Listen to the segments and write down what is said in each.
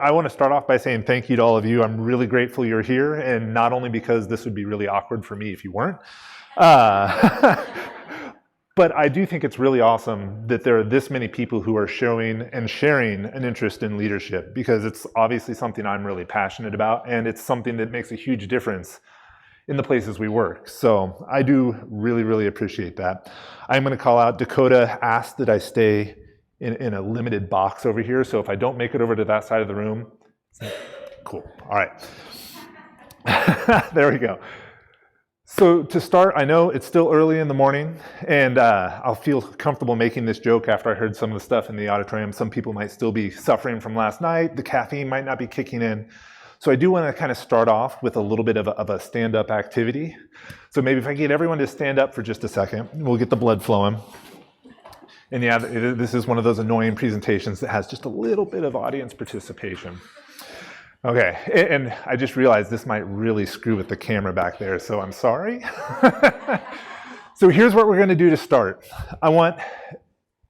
I want to start off by saying thank you to all of you. I'm really grateful you're here, and not only because this would be really awkward for me if you weren't, but I do think it's really awesome that there are this many people who are showing and sharing an interest in leadership, because it's obviously something I'm really passionate about, and it's something that makes a huge difference in the places we work. So I do really, really appreciate that. I'm going to call out, Dakota asked that I stay in a limited box over here. So if I don't make it over to that side of the room, cool. All right. There we go. So to start, I know it's still early in the morning, and I'll feel comfortable making this joke after I heard some of the stuff in the auditorium. Some people might still be suffering from last night. The caffeine might not be kicking in. So I do want to kind of start off with a little bit of a stand-up activity. So maybe if I get everyone to stand up for just a second, we'll get the blood flowing. And yeah, this is one of those annoying presentations that has just a little bit of audience participation. Okay, and I just realized this might really screw with the camera back there, so I'm sorry. So here's what we're going to do to start. I want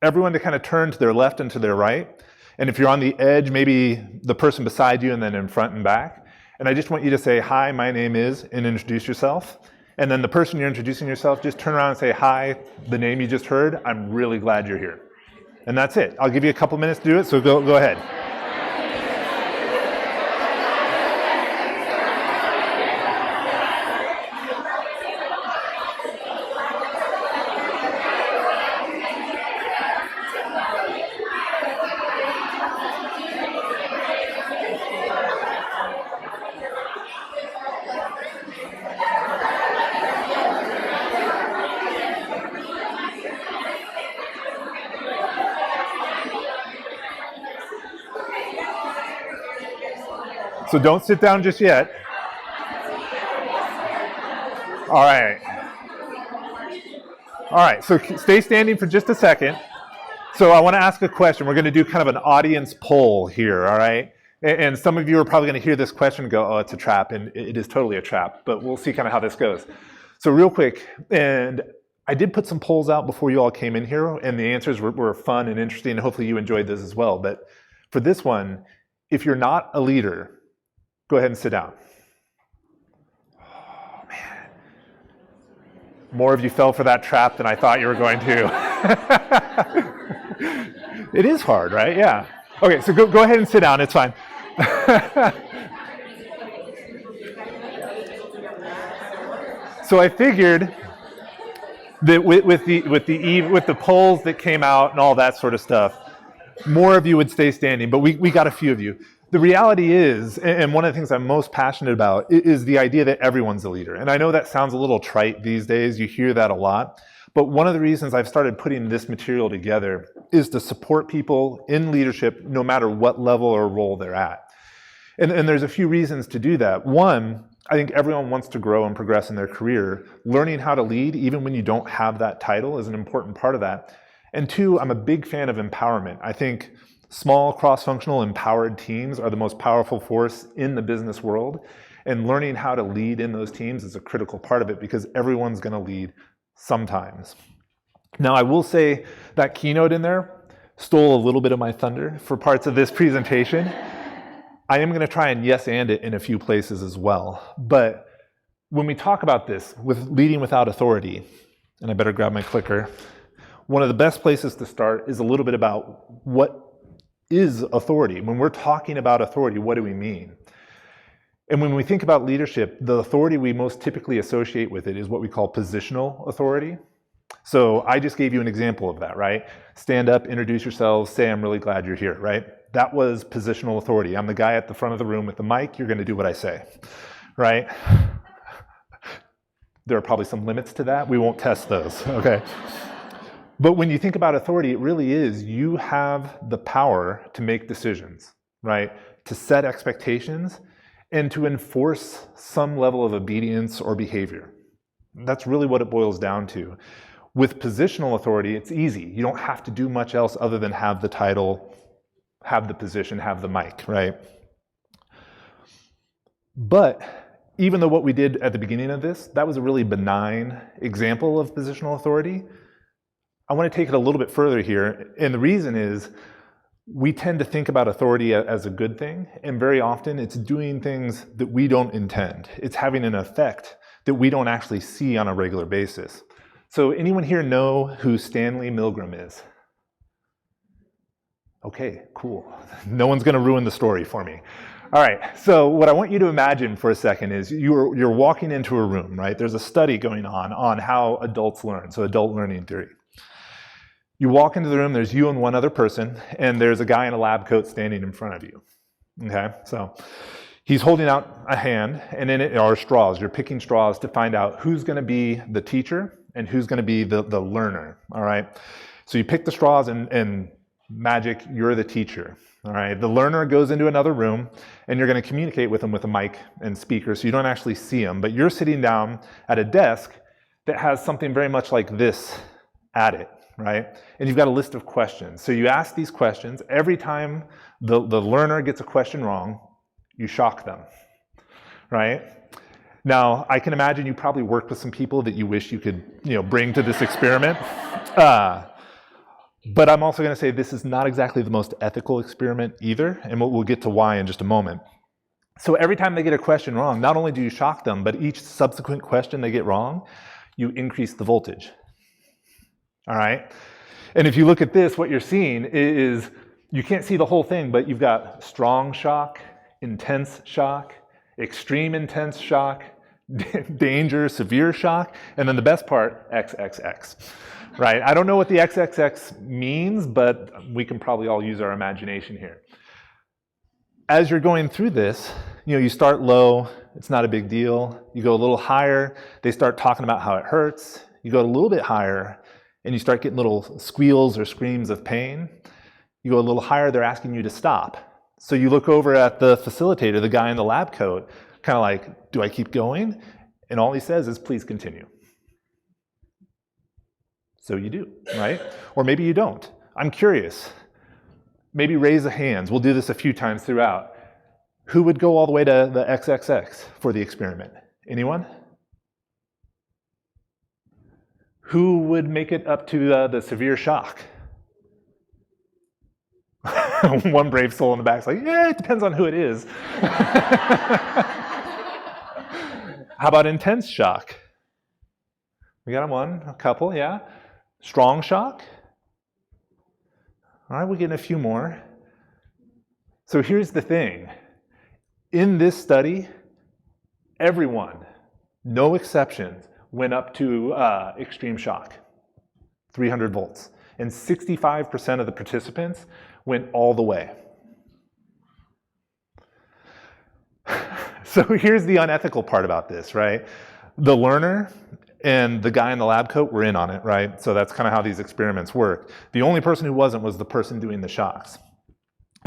everyone to kind of turn to their left and to their right. And if you're on the edge, maybe the person beside you and then in front and back. And I just want you to say, hi, my name is, and introduce yourself. And then the person you're introducing yourself, just turn around and say, hi, the name you just heard, I'm really glad you're here. And that's it. I'll give you a couple minutes to do it, so go ahead. So don't sit down just yet. All right. All right, so stay standing for just a second. So I want to ask a question. We're going to do kind of an audience poll here, all right? And some of you are probably going to hear this question and go, oh, it's a trap, and it is totally a trap, but we'll see kind of how this goes. So real quick, and I did put some polls out before you all came in here, and the answers were fun and interesting, and hopefully you enjoyed this as well. But for this one, if you're not a leader, go ahead and sit down. Oh, man. More of you fell for that trap than I thought you were going to. It is hard, right? Yeah. Okay, so go ahead and sit down. It's fine. So I figured that with the polls that came out and all that sort of stuff, more of you would stay standing, but we got a few of you. The reality is, and one of the things I'm most passionate about, is the idea that everyone's a leader. And I know that sounds a little trite these days. You hear that a lot. But one of the reasons I've started putting this material together is to support people in leadership no matter what level or role they're at. And there's a few reasons to do that. One, I think everyone wants to grow and progress in their career. Learning how to lead, even when you don't have that title, is an important part of that. And two, I'm a big fan of empowerment. I think small, cross-functional, empowered teams are the most powerful force in the business world. And learning how to lead in those teams is a critical part of it, because everyone's going to lead sometimes. Now, I will say that keynote in there stole a little bit of my thunder for parts of this presentation. I am going to try and yes and it in a few places as well. But when we talk about this, with leading without authority, and I better grab my clicker, one of the best places to start is a little bit about what is authority. When we're talking about authority, what do we mean? And when we think about leadership, the authority we most typically associate with it is what we call positional authority. So I just gave you an example of that, right? Stand up, introduce yourselves, say, I'm really glad you're here, right? That was positional authority. I'm the guy at the front of the room with the mic. You're going to do what I say, right? There are probably some limits to that. We won't test those, okay? But when you think about authority, it really is, you have the power to make decisions, right? To set expectations and to enforce some level of obedience or behavior. That's really what it boils down to. With positional authority, it's easy. You don't have to do much else other than have the title, have the position, have the mic, right? But even though what we did at the beginning of this, that was a really benign example of positional authority, I want to take it a little bit further here, and the reason is we tend to think about authority as a good thing, and very often it's doing things that we don't intend. It's having an effect that we don't actually see on a regular basis. So anyone here know who Stanley Milgram is? Okay, cool. No one's going to ruin the story for me. All right, so what I want you to imagine for a second is you're walking into a room, right? There's a study going on how adults learn, so adult learning theory. You walk into the room, there's you and one other person, and there's a guy in a lab coat standing in front of you, okay? So he's holding out a hand, and in it are straws. You're picking straws to find out who's going to be the teacher and who's going to be the learner, all right? So you pick the straws, and magic, you're the teacher, all right? The learner goes into another room, and you're going to communicate with them with a mic and speaker, so you don't actually see them, but you're sitting down at a desk that has something very much like this at it, right? And you've got a list of questions. So you ask these questions. Every time the learner gets a question wrong, you shock them, right? Now, I can imagine you probably worked with some people that you wish you could, bring to this experiment. But I'm also going to say this is not exactly the most ethical experiment either, and we'll get to why in just a moment. So every time they get a question wrong, not only do you shock them, but each subsequent question they get wrong, you increase the voltage. All right? And if you look at this, what you're seeing is you can't see the whole thing, but you've got strong shock, intense shock, extreme intense shock, danger, severe shock, and then the best part, XXX. Right? I don't know what the XXX means, but we can probably all use our imagination here. As you're going through this, you start low, it's not a big deal. You go a little higher, they start talking about how it hurts. You go a little bit higher, and you start getting little squeals or screams of pain. You go a little higher, they're asking you to stop. So you look over at the facilitator, the guy in the lab coat, kind of like, do I keep going? And all he says is, please continue. So you do, right? Or maybe you don't. I'm curious. Maybe raise the hands. We'll do this a few times throughout. Who would go all the way to the XXX for the experiment? Anyone? Who would make it up to the severe shock? One brave soul in the back is like, yeah, it depends on who it is. How about intense shock? We got one, a couple, yeah. Strong shock? All right, we're getting a few more. So here's the thing. In this study, everyone, no exceptions, went up to extreme shock, 300 volts. And 65% of the participants went all the way. So here's the unethical part about this, right? The learner and the guy in the lab coat were in on it, right? So that's kind of how these experiments work. The only person who wasn't was the person doing the shocks.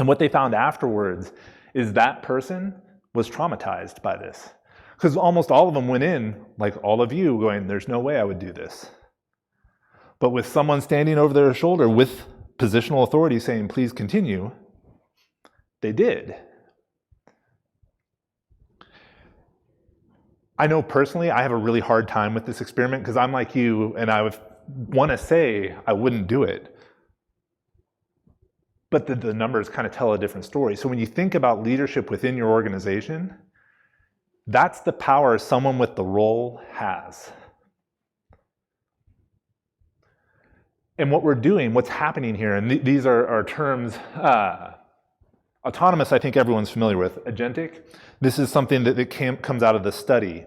And what they found afterwards is that person was traumatized by this. Because almost all of them went in, like all of you, going, there's no way I would do this. But with someone standing over their shoulder with positional authority saying, please continue, they did. I know personally I have a really hard time with this experiment because I'm like you and I would want to say I wouldn't do it. But the numbers kind of tell a different story. So when you think about leadership within your organization, that's the power someone with the role has. And what we're doing, what's happening here, and these are terms, autonomous, I think everyone's familiar with. Agentic, this is something that comes out of the study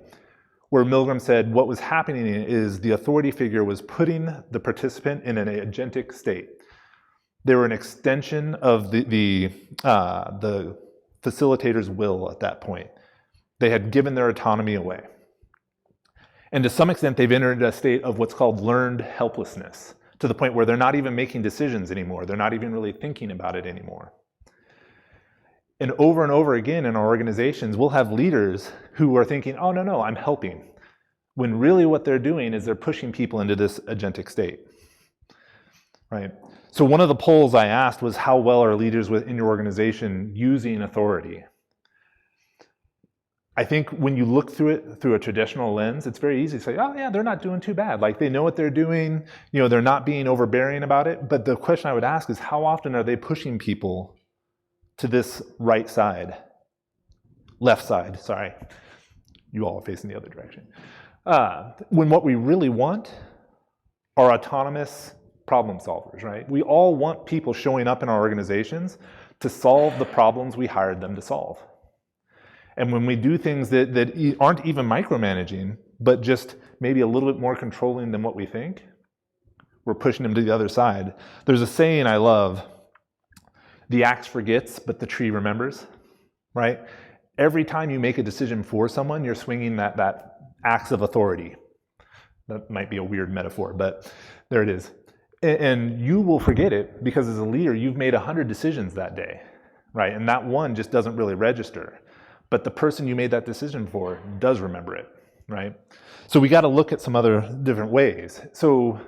where Milgram said what was happening is the authority figure was putting the participant in an agentic state. They were an extension of the facilitator's will at that point. They had given their autonomy away. And to some extent, they've entered a state of what's called learned helplessness, to the point where they're not even making decisions anymore. They're not even really thinking about it anymore. And over again in our organizations, we'll have leaders who are thinking, oh, no, I'm helping. When really what they're doing is they're pushing people into this agentic state, right? So one of the polls I asked was how well are leaders within your organization using authority? I think when you look through it through a traditional lens, it's very easy to say, oh yeah, they're not doing too bad. Like they know what they're doing, they're not being overbearing about it. But the question I would ask is, how often are they pushing people to this right side? Left side, sorry. You all are facing the other direction. When what we really want are autonomous problem solvers, right? We all want people showing up in our organizations to solve the problems we hired them to solve. And when we do things that aren't even micromanaging, but just maybe a little bit more controlling than what we think, we're pushing them to the other side. There's a saying I love, the axe forgets, but the tree remembers, right? Every time you make a decision for someone, you're swinging that axe of authority. That might be a weird metaphor, but there it is. And you will forget it because as a leader, you've made 100 decisions that day, right? And that one just doesn't really register. But the person you made that decision for does remember it, right? So we got to look at some other different ways. So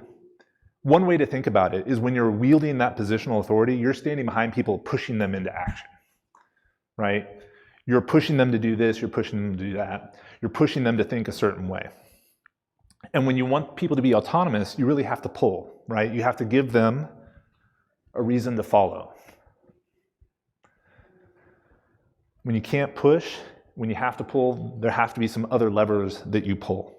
one way to think about it is when you're wielding that positional authority, you're standing behind people, pushing them into action, right? You're pushing them to do this, you're pushing them to do that. You're pushing them to think a certain way. And when you want people to be autonomous, you really have to pull, right? You have to give them a reason to follow. When you can't push, when you have to pull, there have to be some other levers that you pull.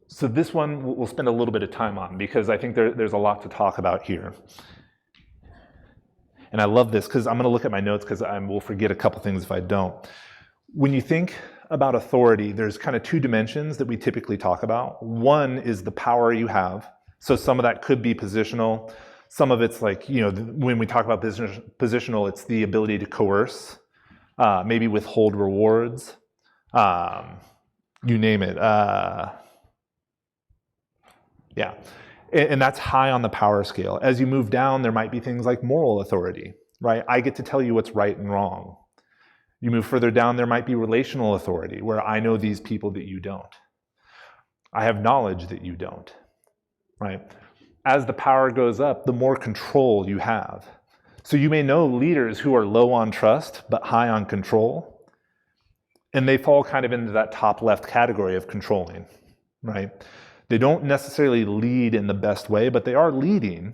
So this one we'll spend a little bit of time on because I think there's a lot to talk about here. And I love this because I'm going to look at my notes because I will forget a couple things if I don't. When you think about authority, there's kind of two dimensions that we typically talk about. One is the power you have. So some of that could be positional. Some of it's like, when we talk about positional, it's the ability to coerce, maybe withhold rewards, you name it. Yeah, and that's high on the power scale. As you move down, there might be things like moral authority, right? I get to tell you what's right and wrong. You move further down, there might be relational authority, where I know these people that you don't. I have knowledge that you don't, right? As the power goes up, the more control you have. So you may know leaders who are low on trust, but high on control. And they fall kind of into that top left category of controlling, right? They don't necessarily lead in the best way, but they are leading.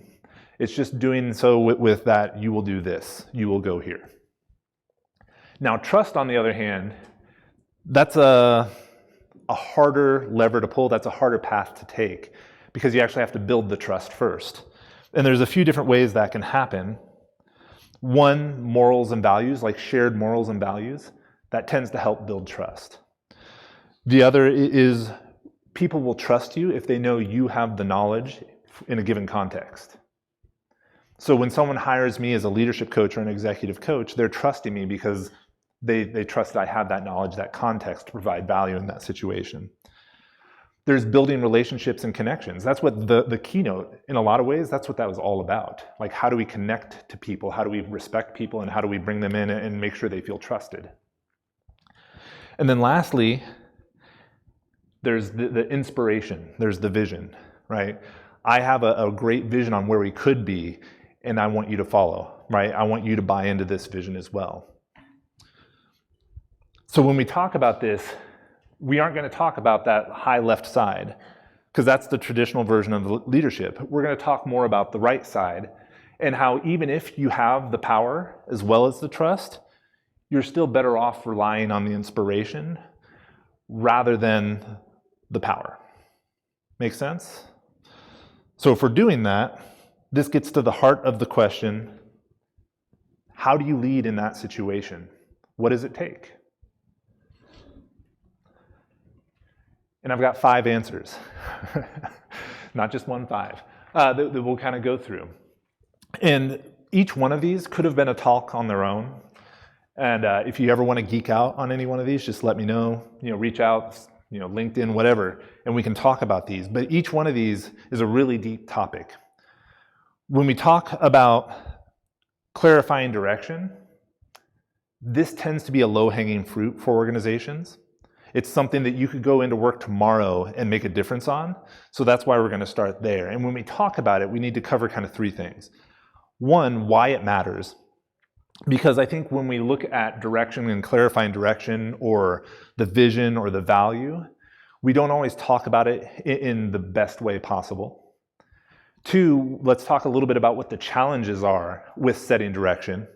It's just doing so with that, you will do this, you will go here. Now, trust, on the other hand, that's a harder lever to pull. That's a harder path to take because you actually have to build the trust first. And there's a few different ways that can happen. One, morals and values, like shared morals and values, that tends to help build trust. The other is people will trust you if they know you have the knowledge in a given context. So when someone hires me as a leadership coach or an executive coach, they're trusting me because they trust that I have that knowledge, that context to provide value in that situation. There's building relationships and connections. That's what the keynote, in a lot of ways, that's what that was all about. Like, how do we connect to people? How do we respect people? And how do we bring them in and make sure they feel trusted? And then lastly, there's the inspiration. There's the vision, right? I have a great vision on where we could be, and I want you to follow, right? I want you to buy into this vision as well. So when we talk about this, we aren't going to talk about that high left side, because that's the traditional version of leadership. We're going to talk more about the right side, and how even if you have the power as well as the trust, you're still better off relying on the inspiration rather than the power. Make sense? So if we're doing that, this gets to the heart of the question, how do you lead in that situation? What does it take? And I've got 5 answers, not just 5, that we'll kind of go through. And each one of these could have been a talk on their own. And if you ever want to geek out on any one of these, just let me know, reach out, LinkedIn, whatever, and we can talk about these. But each one of these is a really deep topic. When we talk about clarifying direction, this tends to be a low-hanging fruit for organizations. It's something that you could go into work tomorrow and make a difference on. So that's why we're going to start there. And when we talk about it, we need to cover kind of 3 things. One, why it matters. Because I think when we look at direction and clarifying direction or the vision or the value, we don't always talk about it in the best way possible. 2, let's talk a little bit about what the challenges are with setting direction,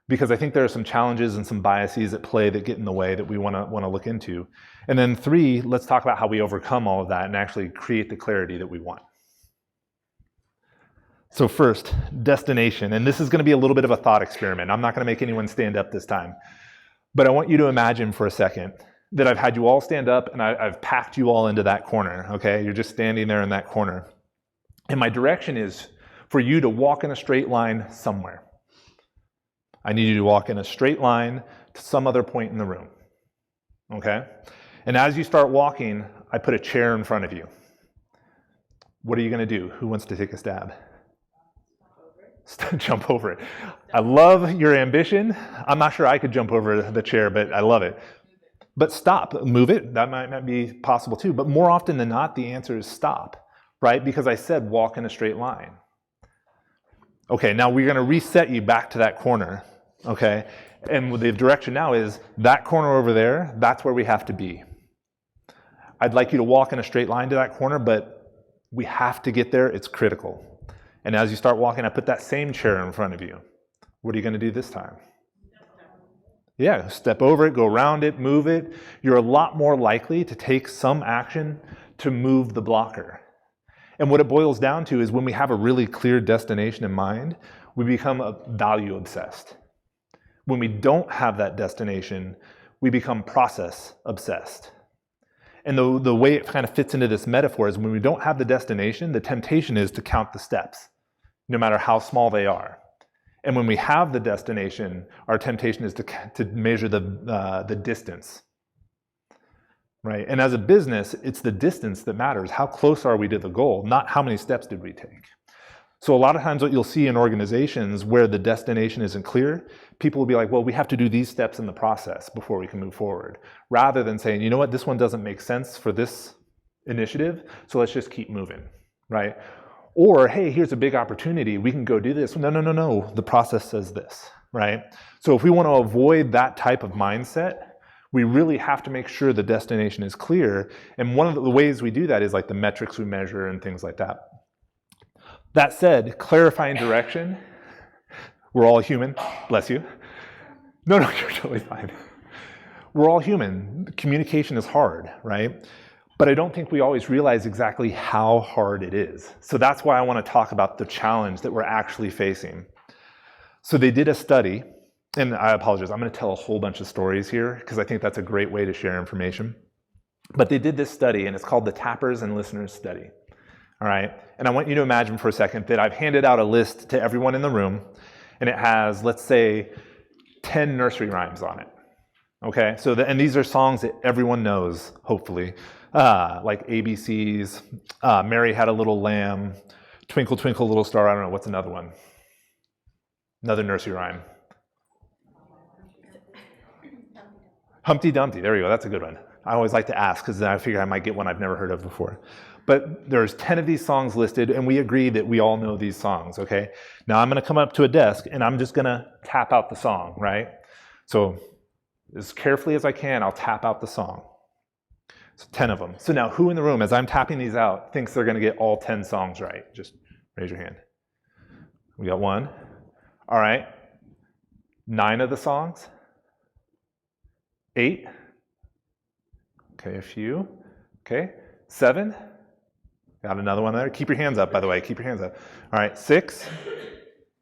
because I think there are some challenges and some biases at play that get in the way that we want to look into. And then 3, let's talk about how we overcome all of that and actually create the clarity that we want. So first, destination. And this is going to be a little bit of a thought experiment. I'm not going to make anyone stand up this time. But I want you to imagine for a second that I've had you all stand up and I've packed you all into that corner, okay? You're just standing there in that corner. And my direction is for you to walk in a straight line somewhere. I need you to walk in a straight line to some other point in the room, okay? And as you start walking, I put a chair in front of you. What are you going to do? Who wants to take a stab? Jump over it. I love your ambition. I'm not sure I could jump over the chair, but I love it. But stop, move it. That might not be possible too. But more often than not, the answer is stop, right? Because I said walk in a straight line. Okay, now we're going to reset you back to that corner, okay? And the direction now is that corner over there, that's where we have to be. I'd like you to walk in a straight line to that corner, but we have to get there. It's critical. And as you start walking, I put that same chair in front of you. What are you going to do this time? Yeah, step over it, go around it, move it. You're a lot more likely to take some action to move the blocker. And what it boils down to is when we have a really clear destination in mind, we become value obsessed. When we don't have that destination, we become process obsessed. And the way it kind of fits into this metaphor is when we don't have the destination, the temptation is to count the steps, no matter how small they are. And when we have the destination, our temptation is to measure the distance, right? And as a business, it's the distance that matters. How close are we to the goal, not how many steps did we take? So a lot of times what you'll see in organizations where the destination isn't clear, people will be like, well, we have to do these steps in the process before we can move forward, rather than saying, you know what, this one doesn't make sense for this initiative, so let's just keep moving, right? Or, hey, here's a big opportunity, we can go do this. No, the process says this, right? So if we want to avoid that type of mindset, we really have to make sure the destination is clear. And one of the ways we do that is like the metrics we measure and things like that. That said, clarifying direction, we're all human, bless you. No, you're totally fine. We're all human. Communication is hard, right? But I don't think we always realize exactly how hard it is. So that's why I want to talk about the challenge that we're actually facing. So they did a study, and I apologize, I'm going to tell a whole bunch of stories here because I think that's a great way to share information. But they did this study, and it's called the Tappers and Listeners Study. All right, and I want you to imagine for a second that I've handed out a list to everyone in the room, and it has, let's say, 10 nursery rhymes on it. Okay, so and these are songs that everyone knows, hopefully, like ABCs, Mary Had a Little Lamb, Twinkle Twinkle Little Star. I don't know, what's another one? Another nursery rhyme. Humpty Dumpty, there we go, that's a good one. I always like to ask because then I figure I might get one I've never heard of before. But there's 10 of these songs listed, and we agree that we all know these songs, okay? Now I'm going to come up to a desk, and I'm just going to tap out the song, right? So as carefully as I can, I'll tap out the song. So 10 of them. So now who in the room, as I'm tapping these out, thinks they're going to get all 10 songs right? Just raise your hand. We got one. All right. 9 of the songs. 8. Okay, a few. Okay. 7. Got another one there. Keep your hands up, by the way. Keep your hands up. All right, 6.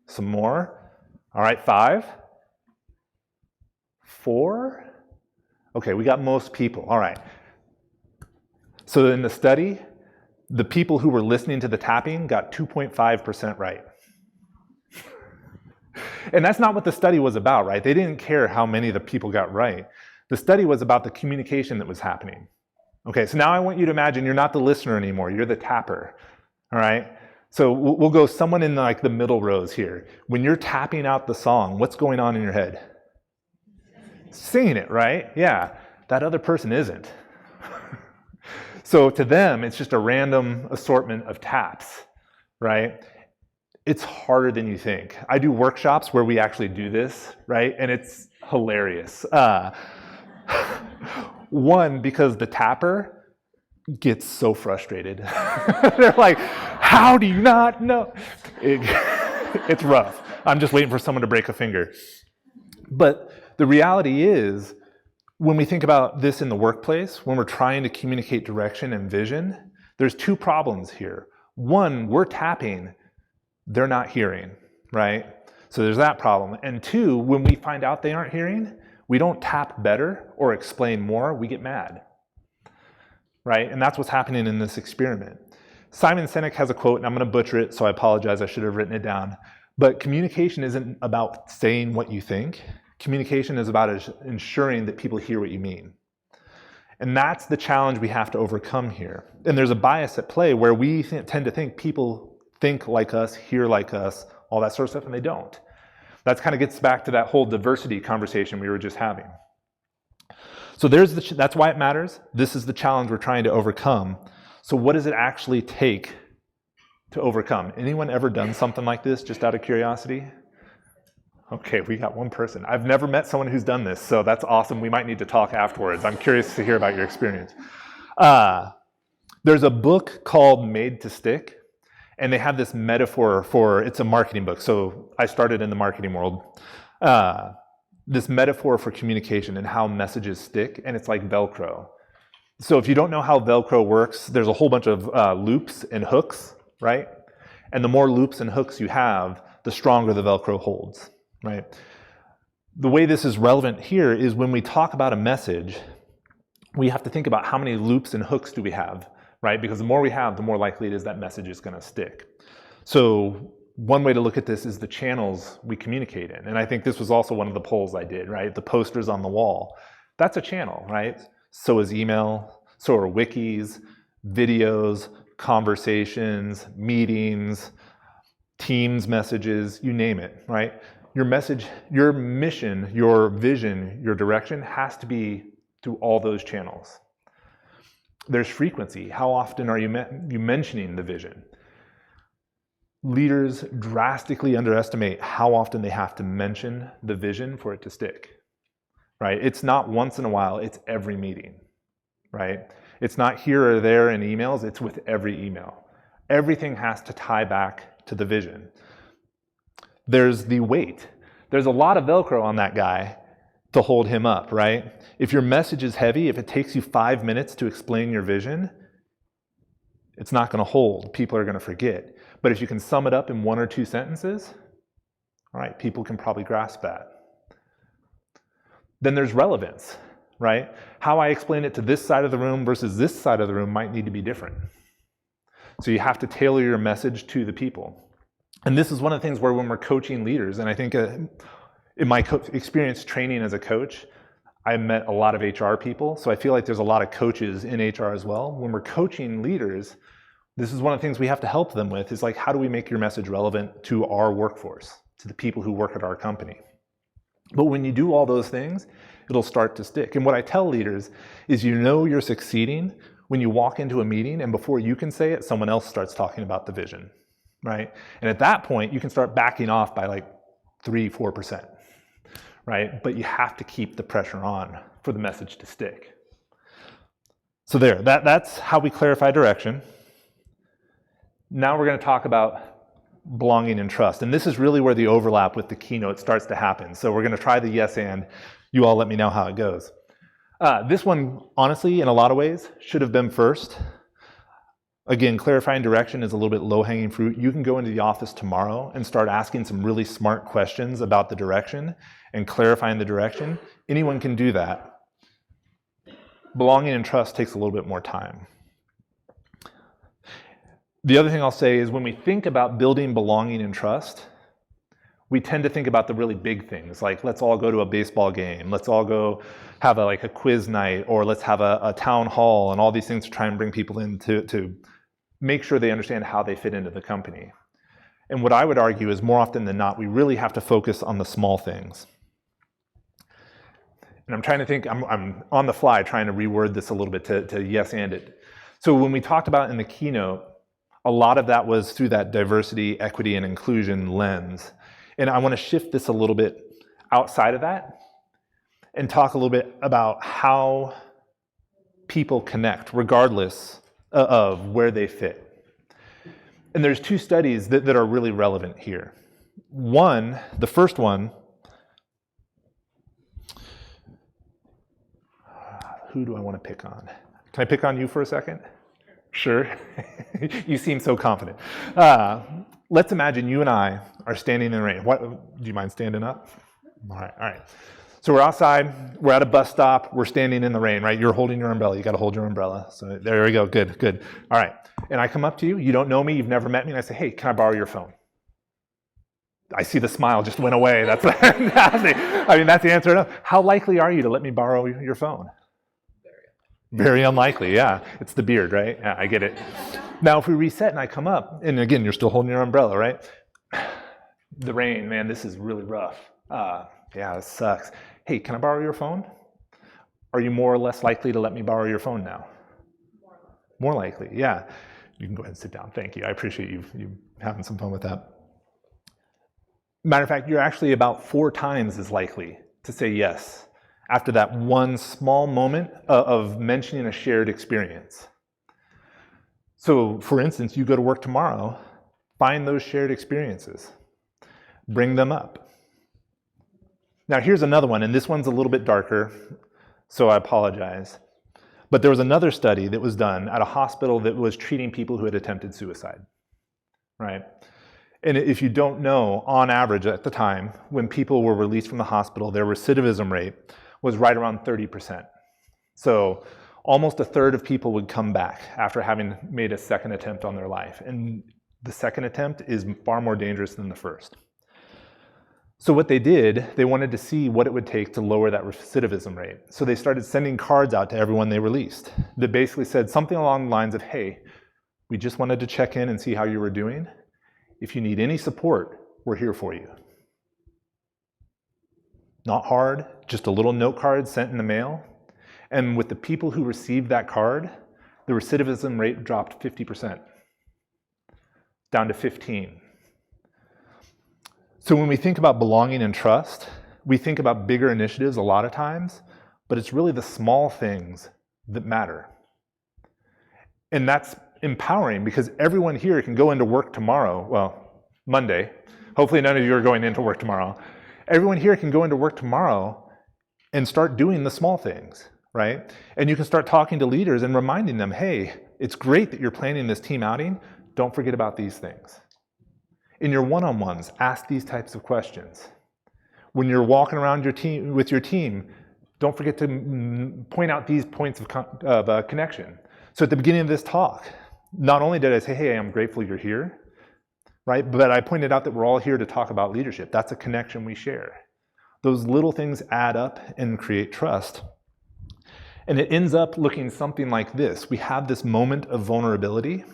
Some more. All right, 5. 4. Okay, we got most people. All right. So in the study, the people who were listening to the tapping got 2.5% right. And that's not what the study was about, right? They didn't care how many of the people got right. The study was about the communication that was happening. Okay, so now I want you to imagine you're not the listener anymore, you're the tapper, all right? So we'll go someone in like the middle rows here. When you're tapping out the song, what's going on in your head? Singing it, right? Yeah, that other person isn't. So to them, it's just a random assortment of taps, right? it's harder than you think. I do workshops where we actually do this, right? And it's hilarious. One, because the tapper gets so frustrated. They're like, how do you not know? It's rough. I'm just waiting for someone to break a finger. But the reality is, when we think about this in the workplace, when we're trying to communicate direction and vision, there's two problems here. One, we're tapping, they're not hearing, right? So there's that problem. And two, when we find out they aren't hearing, we don't tap better or explain more, we get mad, right? And that's what's happening in this experiment. Simon Sinek has a quote, and I'm going to butcher it, so I apologize, I should have written it down. But communication isn't about saying what you think. Communication is about ensuring that people hear what you mean. And that's the challenge we have to overcome here. And there's a bias at play where we tend to think people think like us, hear like us, all that sort of stuff, and they don't. That kind of gets back to that whole diversity conversation we were just having. So that's why it matters. This is the challenge we're trying to overcome. So what does it actually take to overcome? Anyone ever done something like this, just out of curiosity? Okay, we got one person. I've never met someone who's done this, so that's awesome. We might need to talk afterwards. I'm curious to hear about your experience. There's a book called Made to Stick, and they have this metaphor for, it's a marketing book, so I started in the marketing world. This metaphor for communication and how messages stick, and it's like Velcro. So if you don't know how Velcro works, there's a whole bunch of loops and hooks, right? And the more loops and hooks you have, the stronger the Velcro holds, right? The way this is relevant here is when we talk about a message, we have to think about how many loops and hooks do we have, right? Because the more we have, the more likely it is that message is going to stick. So one way to look at this is the channels we communicate in. And I think this was also one of the polls I did, right? The posters on the wall. That's a channel, right? So is email, so are wikis, videos, conversations, meetings, Teams messages, you name it, right? Your message, your mission, your vision, your direction has to be through all those channels. There's frequency. How often are you mentioning the vision? Leaders drastically underestimate how often they have to mention the vision for it to stick, right? It's not once in a while, it's every meeting, right? It's not here or there in emails, it's with every email. Everything has to tie back to the vision. There's the weight. There's a lot of Velcro on that guy to hold him up, right? If your message is heavy, if it takes you 5 minutes to explain your vision, it's not going to hold. People are going to forget. But if you can sum it up in 1 or 2 sentences, all right, people can probably grasp that. Then there's relevance, right? How I explain it to this side of the room versus this side of the room might need to be different. So you have to tailor your message to the people. And this is one of the things where when we're coaching leaders, and I think in my experience training as a coach, I met a lot of HR people, so I feel like there's a lot of coaches in HR as well. When we're coaching leaders, this is one of the things we have to help them with, is like, how do we make your message relevant to our workforce, to the people who work at our company? But when you do all those things, it'll start to stick. And what I tell leaders is, you know you're succeeding when you walk into a meeting and before you can say it, someone else starts talking about the vision, right? And at that point, you can start backing off by like 3-4%, right? But you have to keep the pressure on for the message to stick. So that's how we clarify direction. Now we're going to talk about belonging and trust. And this is really where the overlap with the keynote starts to happen. So we're going to try the yes and. You all let me know how it goes. This one, honestly, in a lot of ways, should have been first. Again, clarifying direction is a little bit low-hanging fruit. You can go into the office tomorrow and start asking some really smart questions about the direction and clarifying the direction. Anyone can do that. Belonging and trust takes a little bit more time. The other thing I'll say is, when we think about building belonging and trust, we tend to think about the really big things, like let's all go to a baseball game, let's all go have a quiz night, or let's have a town hall, and all these things to try and bring people in to make sure they understand how they fit into the company. And what I would argue is, more often than not, we really have to focus on the small things. And I'm trying to think, I'm on the fly trying to reword this a little bit to yes and it. So when we talked about in the keynote, a lot of that was through that diversity, equity, and inclusion lens. And I want to shift this a little bit outside of that and talk a little bit about how people connect regardless of where they fit. And there's two studies that are really relevant here. One, the first one, who do I want to pick on? Can I pick on you for a second? Sure. You seem so confident. Let's imagine you and I are standing in the rain. What, do you mind standing up? All right. So we're outside, we're at a bus stop, we're standing in the rain, right? You're holding your umbrella, you gotta hold your umbrella. So there we go, good. All right, and I come up to you, you don't know me, you've never met me, and I say, hey, can I borrow your phone? I see the smile just went away. That's that's the answer. How likely are you to let me borrow your phone? Very unlikely, yeah. It's the beard, right? Yeah, I get it. Now, if we reset and I come up, and again, you're still holding your umbrella, right? The rain, man, this is really rough. Yeah, this sucks. Hey, can I borrow your phone? Are you more or less likely to let me borrow your phone now? More likely, yeah. You can go ahead and sit down. Thank you. I appreciate you having some fun with that. Matter of fact, you're actually about 4 times as likely to say yes after that one small moment of mentioning a shared experience. So, for instance, you go to work tomorrow, find those shared experiences, bring them up. Now, here's another one, and this one's a little bit darker, so I apologize. But there was another study that was done at a hospital that was treating people who had attempted suicide, right? And if you don't know, on average at the time, when people were released from the hospital, their recidivism rate was right around 30%. So almost a third of people would come back after having made a second attempt on their life. And the second attempt is far more dangerous than the first. So what they did, they wanted to see what it would take to lower that recidivism rate. So they started sending cards out to everyone they released that basically said something along the lines of, hey, we just wanted to check in and see how you were doing. If you need any support, we're here for you. Not hard, just a little note card sent in the mail. And with the people who received that card, the recidivism rate dropped 50%, down to 15%. So when we think about belonging and trust, we think about bigger initiatives a lot of times, but it's really the small things that matter. And that's empowering because everyone here can go into work tomorrow, well, Monday. Hopefully none of you are going into work tomorrow. Everyone here can go into work tomorrow and start doing the small things, right? And you can start talking to leaders and reminding them, hey, it's great that you're planning this team outing. Don't forget about these things. In your one-on-ones, ask these types of questions. When you're walking around with your team, don't forget to point out these points of connection. So at the beginning of this talk, not only did I say, hey, I'm grateful you're here, right? But I pointed out that we're all here to talk about leadership. That's a connection we share. Those little things add up and create trust. And it ends up looking something like this. We have this moment of vulnerability.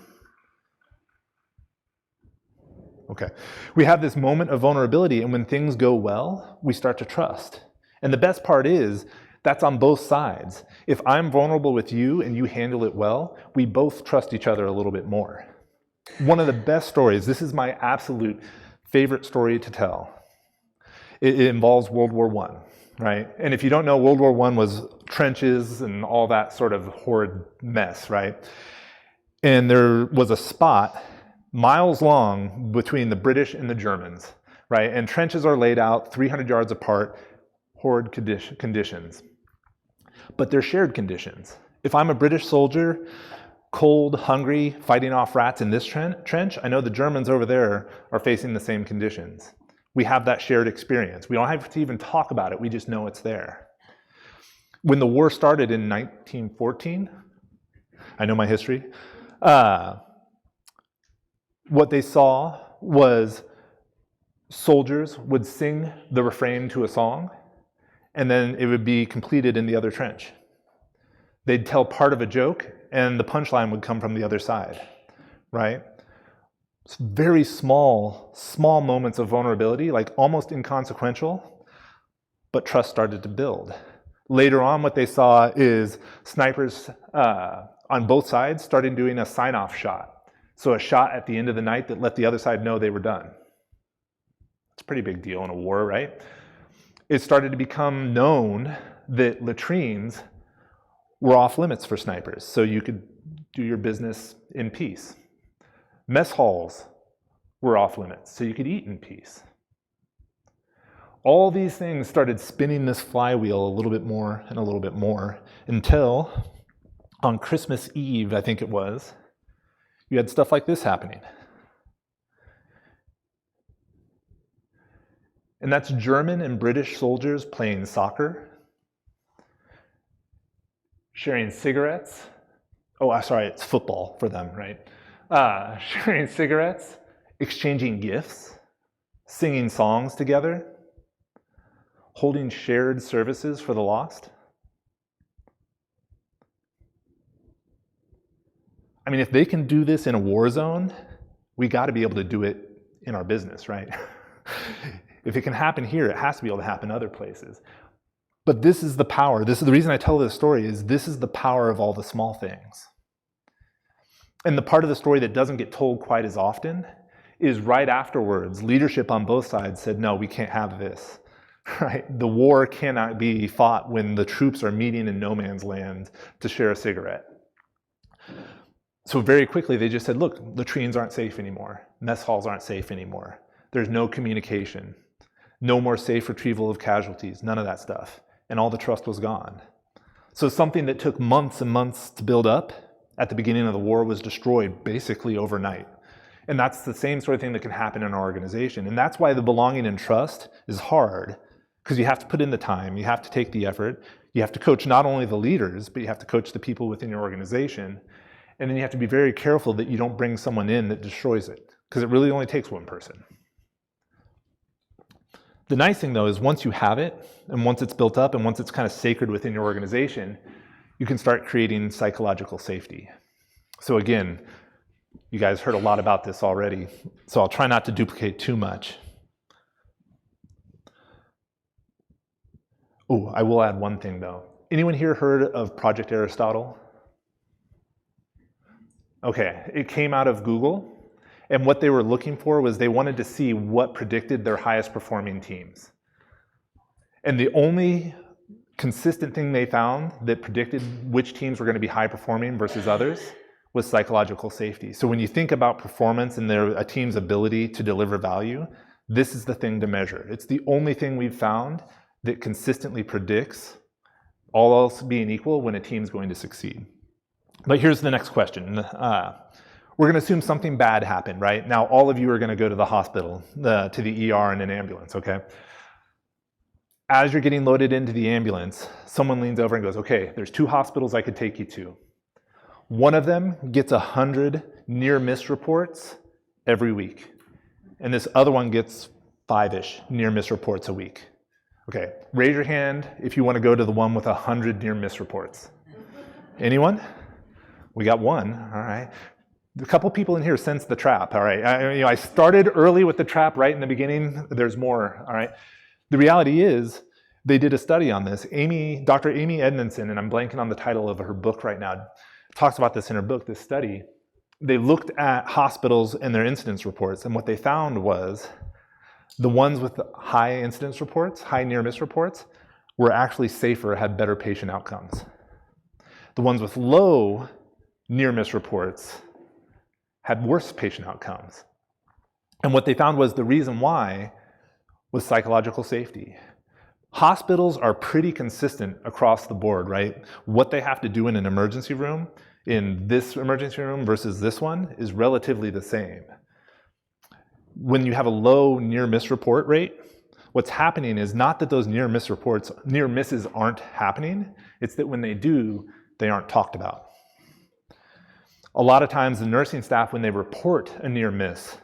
Okay. We have this moment of vulnerability, and when things go well, we start to trust. And the best part is, that's on both sides. If I'm vulnerable with you and you handle it well, we both trust each other a little bit more. One of the best stories, this is my absolute favorite story to tell. It involves World War I, right? And if you don't know, World War I was trenches and all that sort of horrid mess, right? And there was a spot miles long between the British and the Germans, right? And trenches are laid out 300 yards apart, horrid conditions. But they're shared conditions. If I'm a British soldier, cold, hungry, fighting off rats in this trench, I know the Germans over there are facing the same conditions. We have that shared experience. We don't have to even talk about it, we just know it's there. When the war started in 1914, I know my history, what they saw was soldiers would sing the refrain to a song, and then it would be completed in the other trench. They'd tell part of a joke, and the punchline would come from the other side, right? It's very small moments of vulnerability, like almost inconsequential, but trust started to build. Later on, what they saw is snipers on both sides started doing a sign-off shot. So a shot at the end of the night that let the other side know they were done. It's a pretty big deal in a war, right? It started to become known that latrines were off limits for snipers, so you could do your business in peace. Mess halls were off limits, so you could eat in peace. All these things started spinning this flywheel a little bit more and a little bit more until on Christmas Eve, I think it was, you had stuff like this happening. And that's German and British soldiers playing soccer, sharing cigarettes. Oh, sorry, it's football for them, right? Sharing cigarettes, exchanging gifts, singing songs together, holding shared services for the lost. I mean, if they can do this in a war zone, we got to be able to do it in our business, right? If it can happen here, it has to be able to happen other places. But this is the power. This is the reason I tell this story, is this is the power of all the small things. And the part of the story that doesn't get told quite as often is right afterwards, leadership on both sides said, no, we can't have this. Right? The war cannot be fought when the troops are meeting in no man's land to share a cigarette. So very quickly they just said, look, latrines aren't safe anymore. Mess halls aren't safe anymore. There's no communication. No more safe retrieval of casualties, none of that stuff. And all the trust was gone. So something that took months and months to build up at the beginning of the war was destroyed basically overnight. And that's the same sort of thing that can happen in our organization. And that's why the belonging and trust is hard, because you have to put in the time, you have to take the effort, you have to coach not only the leaders, but you have to coach the people within your organization. And then you have to be very careful that you don't bring someone in that destroys it, because it really only takes one person. The nice thing though is once you have it, and once it's built up, and once it's kind of sacred within your organization, you can start creating psychological safety. So again, you guys heard a lot about this already, so I'll try not to duplicate too much. Oh, I will add one thing though. Anyone here heard of Project Aristotle? Okay, it came out of Google. And what they were looking for was they wanted to see what predicted their highest performing teams. And the only consistent thing they found that predicted which teams were going to be high performing versus others was psychological safety. So when you think about performance and a team's ability to deliver value, this is the thing to measure. It's the only thing we've found that consistently predicts, all else being equal, when a team's going to succeed. But here's the next question. We're going to assume something bad happened, right? Now, all of you are going to go to the hospital, to the ER in an ambulance, okay? As you're getting loaded into the ambulance, someone leans over and goes, okay, there's 2 hospitals I could take you to. One of them gets 100 near-miss reports every week. And this other one gets 5-ish near-miss reports a week. Okay, raise your hand if you want to go to the one with 100 near-miss reports. Anyone? We got one, all right. A couple people in here sense the trap, all right? I started early with the trap right in the beginning. There's more, all right? The reality is, they did a study on this. Dr. Amy Edmondson, and I'm blanking on the title of her book right now, talks about this in her book, this study. They looked at hospitals and their incidence reports, and what they found was the ones with the high incidence reports, high near-miss reports, were actually safer, had better patient outcomes. The ones with low near-miss reports had worse patient outcomes. And what they found was the reason why was psychological safety. Hospitals are pretty consistent across the board, right? What they have to do in an emergency room, in this emergency room versus this one, is relatively the same. When you have a low near-miss report rate, what's happening is not that those near misses aren't happening, it's that when they do, they aren't talked about. A lot of times the nursing staff, when they report a near miss,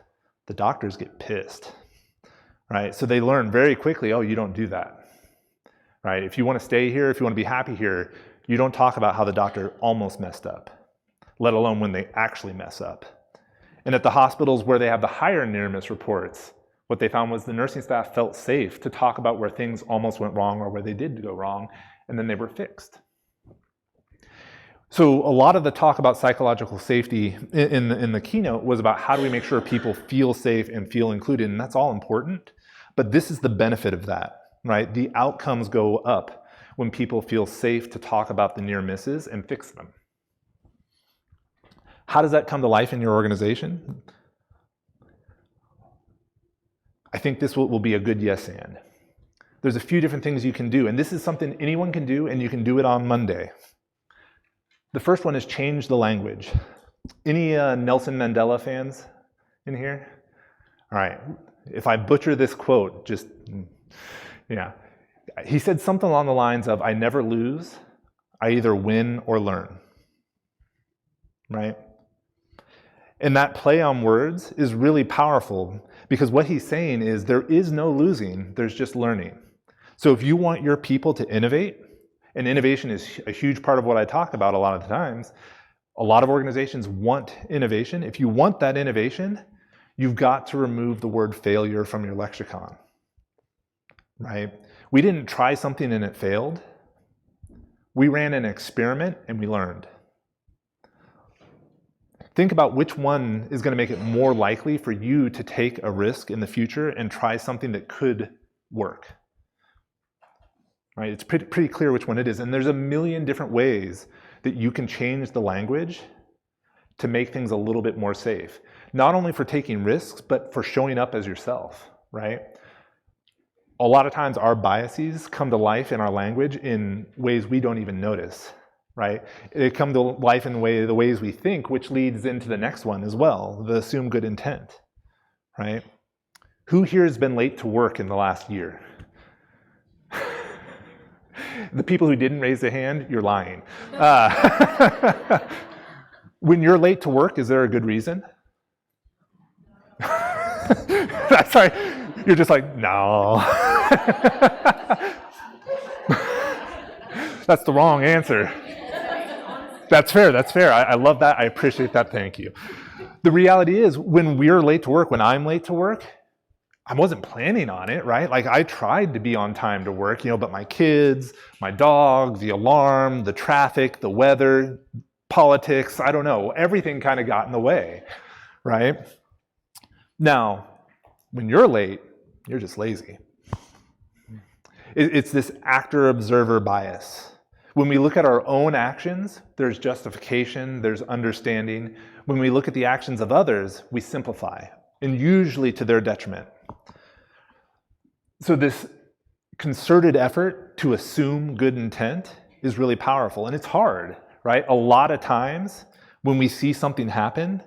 the doctors get pissed, right? So they learn very quickly, oh, you don't do that, right? If you want to stay here, if you want to be happy here, you don't talk about how the doctor almost messed up, let alone when they actually mess up. And at the hospitals where they have the higher near miss reports, what they found was the nursing staff felt safe to talk about where things almost went wrong or where they did go wrong, and then they were fixed. So a lot of the talk about psychological safety in the keynote was about how do we make sure people feel safe and feel included, and that's all important. But this is the benefit of that, right? The outcomes go up when people feel safe to talk about the near misses and fix them. How does that come to life in your organization? I think this will be a good yes and. There's a few different things you can do, and this is something anyone can do, and you can do it on Monday. The first one is change the language. Any Nelson Mandela fans in here? All right, if I butcher this quote, just, yeah. He said something along the lines of, I never lose, I either win or learn, right? And that play on words is really powerful because what he's saying is there is no losing, there's just learning. So if you want your people to innovate, and innovation is a huge part of what I talk about a lot of the times. A lot of organizations want innovation. If you want that innovation, you've got to remove the word failure from your lexicon, right? We didn't try something and it failed. We ran an experiment and we learned. Think about which one is going to make it more likely for you to take a risk in the future and try something that could work. Right? It's pretty clear which one it is. And there's a million different ways that you can change the language to make things a little bit more safe. Not only for taking risks, but for showing up as yourself, right? A lot of times our biases come to life in our language in ways we don't even notice, right? They come to life in the ways we think, which leads into the next one as well, the assume good intent, right? Who here has been late to work in the last year? The people who didn't raise their hand, you're lying. When you're late to work, is there a good reason? That's right. You're just like, no. That's the wrong answer. That's fair, that's fair. I love that, I appreciate that, thank you. The reality is, when we're late to work, when I'm late to work, I wasn't planning on it, right? Like I tried to be on time to work, but my kids, my dog, the alarm, the traffic, the weather, politics, I don't know, everything kind of got in the way, right? Now, when you're late, you're just lazy. It's this actor-observer bias. When we look at our own actions, there's justification, there's understanding. When we look at the actions of others, we simplify, and usually to their detriment. So this concerted effort to assume good intent is really powerful, and it's hard, right? A lot of times when we see something happen,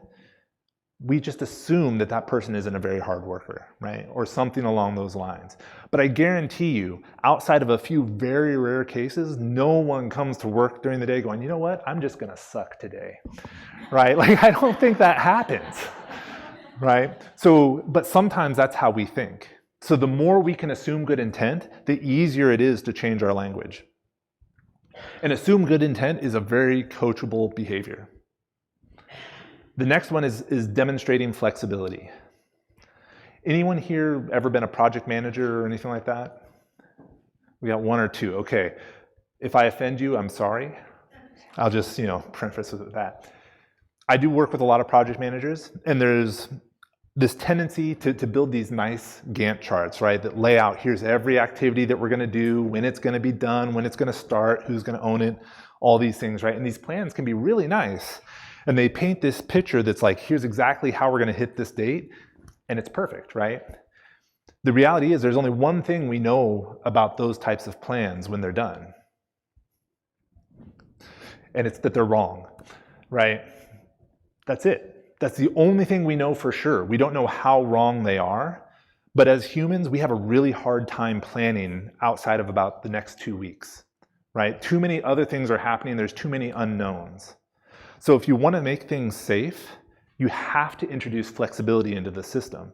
we just assume that that person isn't a very hard worker, right? Or something along those lines. But I guarantee you, outside of a few very rare cases, no one comes to work during the day going, you know what, I'm just gonna suck today, right? Like, I don't think that happens, right? So, but sometimes that's how we think. So the more we can assume good intent, the easier it is to change our language. And assume good intent is a very coachable behavior. The next one is demonstrating flexibility. Anyone here ever been a project manager or anything like that? We got one or two. Okay. If I offend you, I'm sorry. I'll just, preface with that. I do work with a lot of project managers, and there's this tendency to build these nice Gantt charts, right? That lay out, here's every activity that we're going to do, when it's going to be done, when it's going to start, who's going to own it, all these things, right? And these plans can be really nice. And they paint this picture that's like, here's exactly how we're going to hit this date, and it's perfect, right? The reality is there's only one thing we know about those types of plans when they're done. And it's that they're wrong, right? That's it. That's the only thing we know for sure. We don't know how wrong they are, but as humans, we have a really hard time planning outside of about the next 2 weeks, right? Too many other things are happening. There's too many unknowns. So if you want to make things safe, you have to introduce flexibility into the system.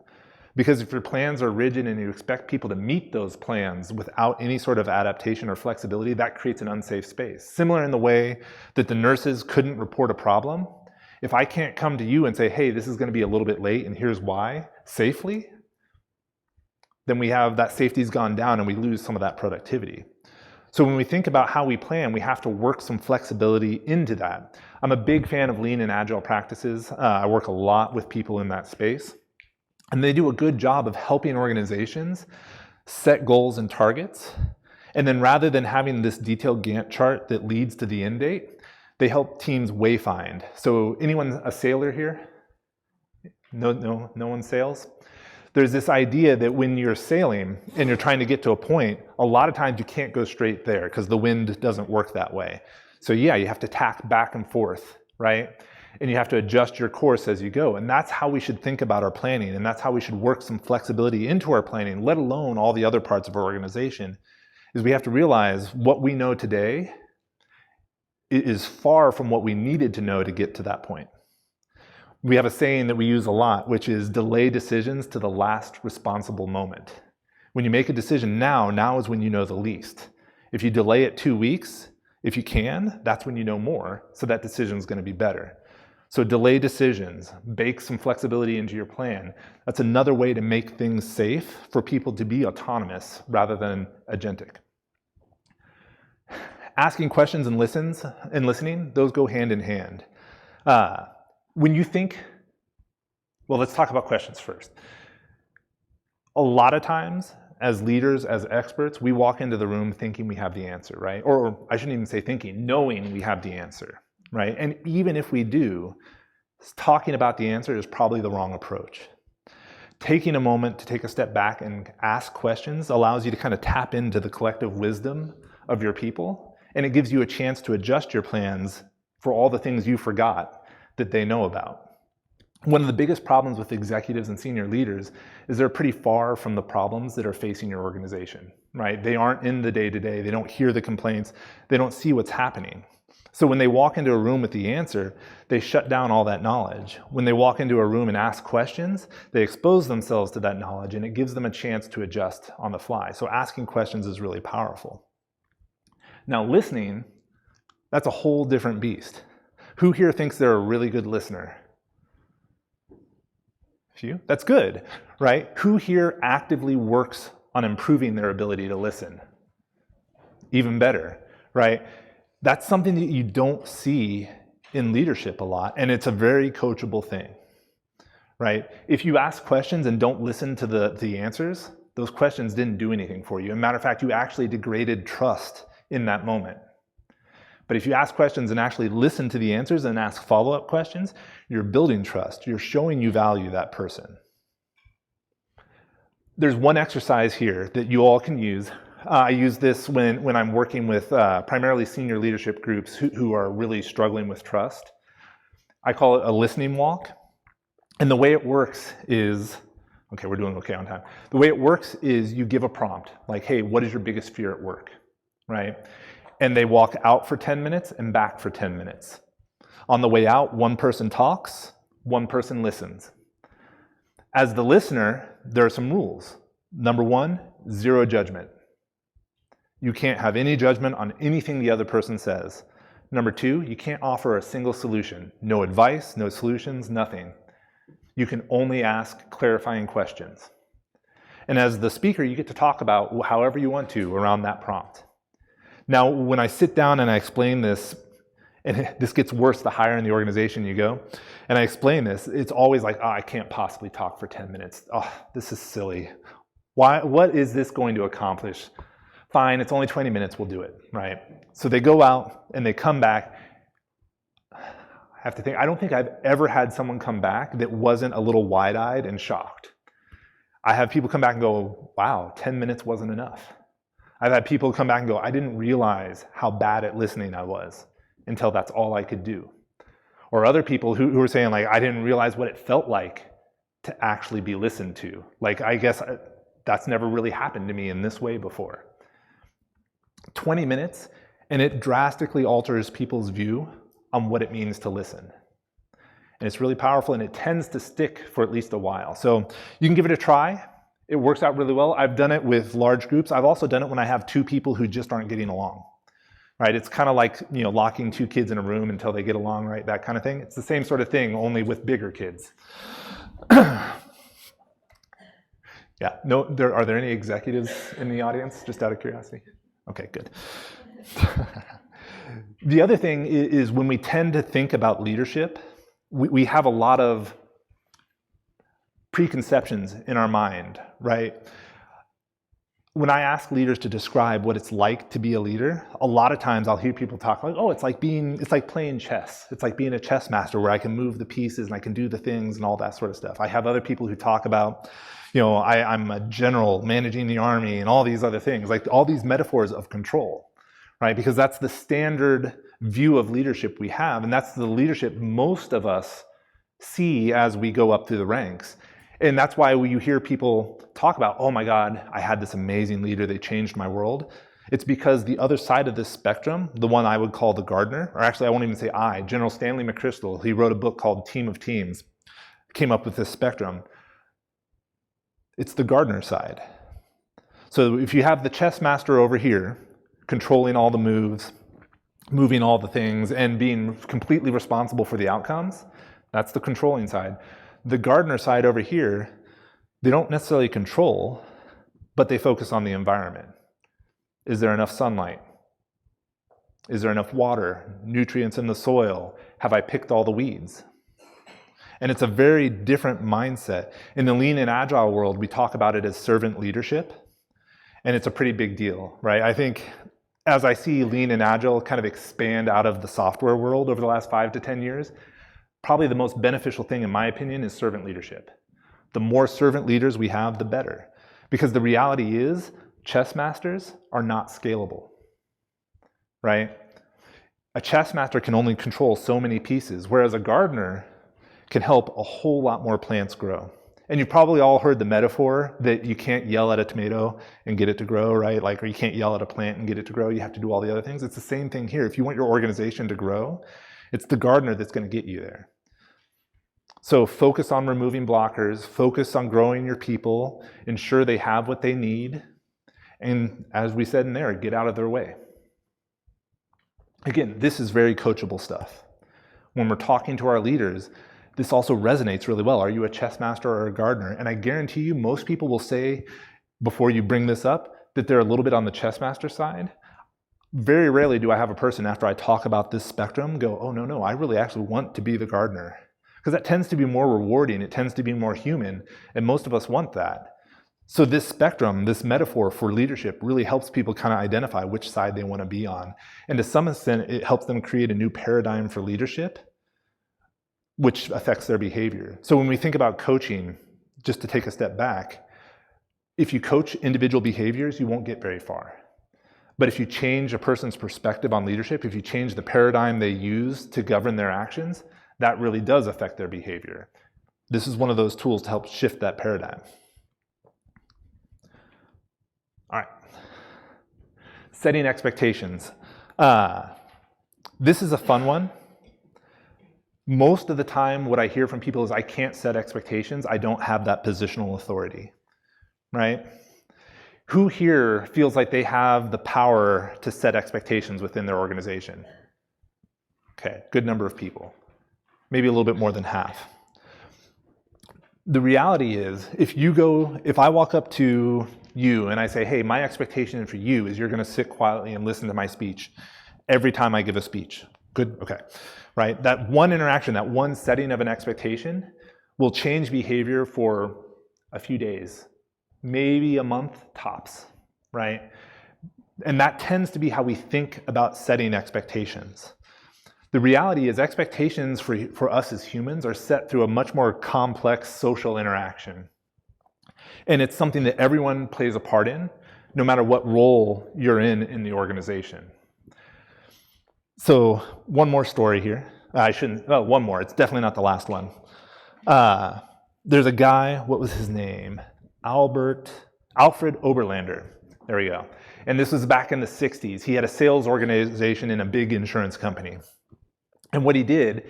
Because if your plans are rigid and you expect people to meet those plans without any sort of adaptation or flexibility, that creates an unsafe space. Similar in the way that the nurses couldn't report a problem. If I can't come to you and say, hey, this is going to be a little bit late and here's why, safely, then we have that safety's gone down and we lose some of that productivity. So when we think about how we plan, we have to work some flexibility into that. I'm a big fan of Lean and Agile practices. I work a lot with people in that space. And they do a good job of helping organizations set goals and targets. And then rather than having this detailed Gantt chart that leads to the end date, they help teams wayfind. So anyone a sailor here? No one sails? There's this idea that when you're sailing and you're trying to get to a point, a lot of times you can't go straight there because the wind doesn't work that way. So yeah, you have to tack back and forth, right? And you have to adjust your course as you go. And that's how we should think about our planning. And that's how we should work some flexibility into our planning, let alone all the other parts of our organization, is we have to realize what we know today is far from what we needed to know to get to that point. We have a saying that we use a lot, which is delay decisions to the last responsible moment. When you make a decision now is when you know the least. If you delay it 2 weeks, if you can, that's when you know more, so that decision is going to be better. So delay decisions, bake some flexibility into your plan. That's another way to make things safe for people to be autonomous rather than agentic. Asking questions and listening, those go hand in hand. When you think, well, let's talk about questions first. A lot of times, as leaders, as experts, we walk into the room thinking we have the answer, right? Or I shouldn't even say thinking, knowing we have the answer, right? And even if we do, talking about the answer is probably the wrong approach. Taking a moment to take a step back and ask questions allows you to kind of tap into the collective wisdom of your people, and it gives you a chance to adjust your plans for all the things you forgot that they know about. One of the biggest problems with executives and senior leaders is they're pretty far from the problems that are facing your organization, right? They aren't in the day-to-day, they don't hear the complaints, they don't see what's happening. So when they walk into a room with the answer, they shut down all that knowledge. When they walk into a room and ask questions, they expose themselves to that knowledge, and it gives them a chance to adjust on the fly. So asking questions is really powerful. Now listening, that's a whole different beast. Who here thinks they're a really good listener? Few? That's good, right? Who here actively works on improving their ability to listen? Even better, right? That's something that you don't see in leadership a lot, and it's a very coachable thing, right? If you ask questions and don't listen to the answers, those questions didn't do anything for you. As a matter of fact, you actually degraded trust in that moment. But if you ask questions and actually listen to the answers and ask follow-up questions, you're building trust. You're showing you value that person. There's one exercise here that you all can use. I use this when I'm working with primarily senior leadership groups who are really struggling with trust. I call it a listening walk. And the way it works is, okay, we're doing okay on time. The way it works is you give a prompt, like, hey, what is your biggest fear at work, right? And they walk out for 10 minutes and back for 10 minutes. On the way out, one person talks, one person listens. As the listener, there are some rules. Number one, zero judgment. You can't have any judgment on anything the other person says. Number two, you can't offer a single solution. No advice, no solutions, nothing. You can only ask clarifying questions. And as the speaker, you get to talk about however you want to around that prompt. Now, when I sit down and I explain this, and this gets worse the higher in the organization you go, and I explain this, it's always like, oh, I can't possibly talk for 10 minutes. Oh, this is silly. What is this going to accomplish? Fine, it's only 20 minutes, we'll do it, right? So they go out and they come back. I have to think, I don't think I've ever had someone come back that wasn't a little wide-eyed and shocked. I have people come back and go, wow, 10 minutes wasn't enough. I've had people come back and go, I didn't realize how bad at listening I was until that's all I could do. Or other people who are saying, like, I didn't realize what it felt like to actually be listened to. Like, I guess that's never really happened to me in this way before. 20 minutes, and it drastically alters people's view on what it means to listen. And it's really powerful, and it tends to stick for at least a while. So you can give it a try. It works out really well. I've done it with large groups. I've also done it when I have two people who just aren't getting along, right? It's kind of like, locking two kids in a room until they get along, right? That kind of thing. It's the same sort of thing, only with bigger kids. Yeah, no, are there any executives in the audience, just out of curiosity? Okay, good. The other thing is when we tend to think about leadership, we have a lot of preconceptions in our mind, right? When I ask leaders to describe what it's like to be a leader, a lot of times I'll hear people talk like, oh, it's like playing chess. It's like being a chess master where I can move the pieces and I can do the things and all that sort of stuff. I have other people who talk about, I'm a general managing the army and all these other things, like all these metaphors of control, right? Because that's the standard view of leadership we have, and that's the leadership most of us see as we go up through the ranks. And that's why when you hear people talk about, oh my God, I had this amazing leader, they changed my world. It's because the other side of this spectrum, the one I would call the gardener, or actually I won't even say General Stanley McChrystal, he wrote a book called Team of Teams, came up with this spectrum. It's the gardener side. So if you have the chess master over here, controlling all the moves, moving all the things, and being completely responsible for the outcomes, that's the controlling side. The gardener side over here, they don't necessarily control, but they focus on the environment. Is there enough sunlight? Is there enough water, nutrients in the soil? Have I picked all the weeds? And it's a very different mindset. In the Lean and Agile world, we talk about it as servant leadership, and it's a pretty big deal, right? I think as I see Lean and Agile kind of expand out of the software world over the last 5 to 10 years, probably the most beneficial thing, in my opinion, is servant leadership. The more servant leaders we have, the better. Because the reality is, chess masters are not scalable, right? A chess master can only control so many pieces, whereas a gardener can help a whole lot more plants grow. And you've probably all heard the metaphor that you can't yell at a tomato and get it to grow, right? Or you can't yell at a plant and get it to grow. You have to do all the other things. It's the same thing here. If you want your organization to grow, it's the gardener that's going to get you there. So focus on removing blockers, focus on growing your people, ensure they have what they need, and as we said in there, get out of their way. Again, this is very coachable stuff. When we're talking to our leaders, this also resonates really well. Are you a chess master or a gardener? And I guarantee you, most people will say, before you bring this up, that they're a little bit on the chess master side. Very rarely do I have a person, after I talk about this spectrum, go, oh, no, I really actually want to be the gardener. Because that tends to be more rewarding, it tends to be more human, and most of us want that. So this spectrum, this metaphor for leadership really helps people kind of identify which side they want to be on. And to some extent, it helps them create a new paradigm for leadership, which affects their behavior. So when we think about coaching, just to take a step back, if you coach individual behaviors, you won't get very far. But if you change a person's perspective on leadership, if you change the paradigm they use to govern their actions, that really does affect their behavior. This is one of those tools to help shift that paradigm. All right. Setting expectations. This is a fun one. Most of the time, what I hear from people is, I can't set expectations. I don't have that positional authority, right? Who here feels like they have the power to set expectations within their organization? Okay, good number of people. Maybe a little bit more than half. The reality is, if I walk up to you and I say, hey, my expectation for you is you're gonna sit quietly and listen to my speech every time I give a speech. Good, okay, right? That one interaction, that one setting of an expectation will change behavior for a few days, maybe a month tops, right? And that tends to be how we think about setting expectations. The reality is expectations for us as humans are set through a much more complex social interaction. And it's something that everyone plays a part in, no matter what role you're in the organization. So one more story here. One more, it's definitely not the last one. There's a guy, what was his name? Alfred Oberlander. There we go. And this was back in the 60s. He had a sales organization in a big insurance company. And what he did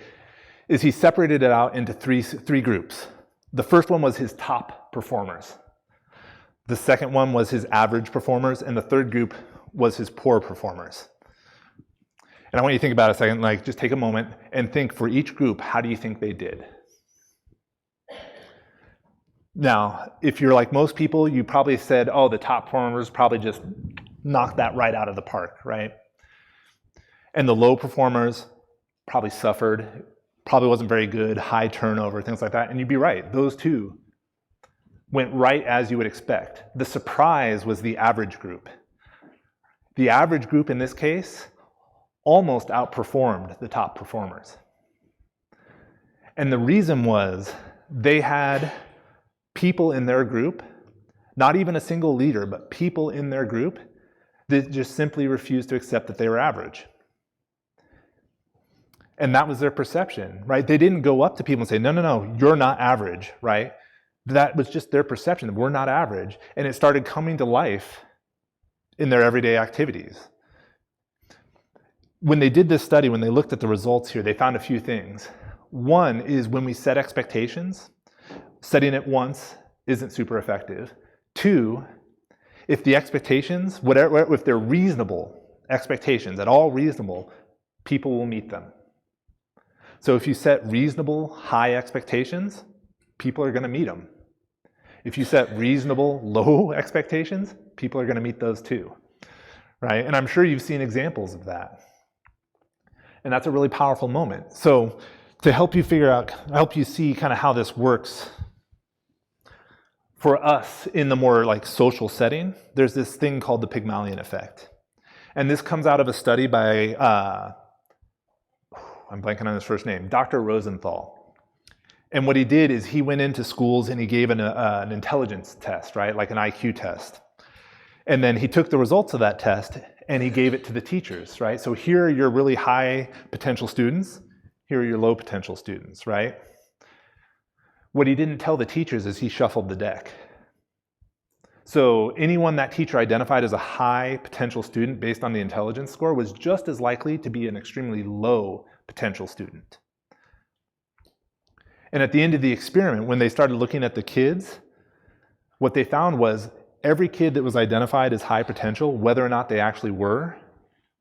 is he separated it out into three groups. The first one was his top performers. The second one was his average performers. And the third group was his poor performers. And I want you to think about it a second, like just take a moment and think for each group, how do you think they did? Now, if you're like most people, you probably said, oh, the top performers probably just knocked that right out of the park, right? And the low performers probably suffered, probably wasn't very good, high turnover, things like that. And you'd be right, those two went right as you would expect. The surprise was the average group. The average group in this case almost outperformed the top performers. And the reason was they had people in their group, not even a single leader, but people in their group that just simply refused to accept that they were average. And that was their perception, right? They didn't go up to people and say, no, you're not average, right? That was just their perception, that we're not average. And it started coming to life in their everyday activities. When they did this study, when they looked at the results here, they found a few things. One is when we set expectations, setting it once isn't super effective. Two, if the expectations, if they're reasonable expectations, at all reasonable, people will meet them. So if you set reasonable, high expectations, people are going to meet them. If you set reasonable, low expectations, people are going to meet those too, right? And I'm sure you've seen examples of that. And that's a really powerful moment. So to help you help you see kind of how this works for us in the more like social setting, there's this thing called the Pygmalion effect. And this comes out of a study by, I'm blanking on his first name, Dr. Rosenthal. And what he did is he went into schools and he gave an intelligence test, right? Like an IQ test. And then he took the results of that test and he gave it to the teachers, right? So here are your really high potential students. Here are your low potential students, right? What he didn't tell the teachers is he shuffled the deck. So anyone that teacher identified as a high potential student based on the intelligence score was just as likely to be an extremely low potential student. And at the end of the experiment, when they started looking at the kids, what they found was every kid that was identified as high potential, whether or not they actually were,